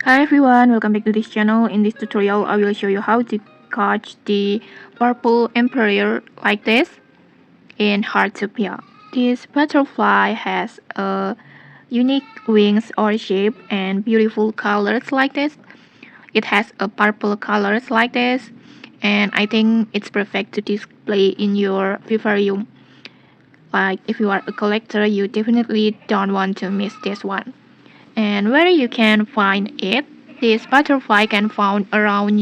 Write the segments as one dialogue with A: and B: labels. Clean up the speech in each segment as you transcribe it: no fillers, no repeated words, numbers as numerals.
A: Hi everyone, welcome back to this channel. In this tutorial, I will show you how to catch the purple emperor like this in Heartopia. This butterfly has a unique wings or shape and beautiful colors like this. It has a purple colors like this, and I think it's perfect to display in your vivarium. Like if you are a collector, you definitely don't want to miss this one. And where you can find it, this butterfly can found around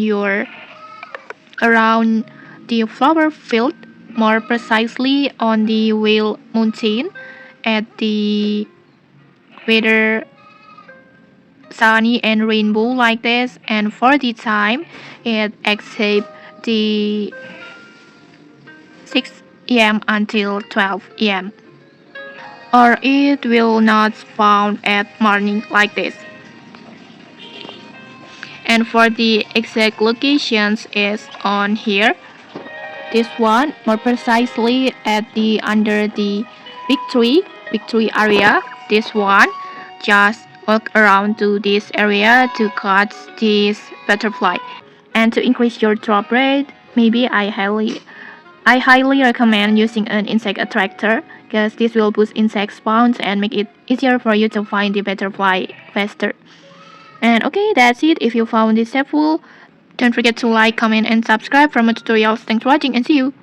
A: the flower field, more precisely on the Whale Mountain at the weather sunny and rainbow like this. And for the time it except the 6 a.m. until 12 a.m. or it will not found at morning like this. And for the exact locations is on here. This one more precisely at the under the big tree area. This one just walk around to this area to catch this butterfly. And to increase your drop rate, maybe I highly recommend using an insect attractor because this will boost insect spawns and make it easier for you to find the butterfly faster. And okay, that's it. If you found this helpful, don't forget to like, comment, and subscribe for more tutorials. Thanks for watching and see you.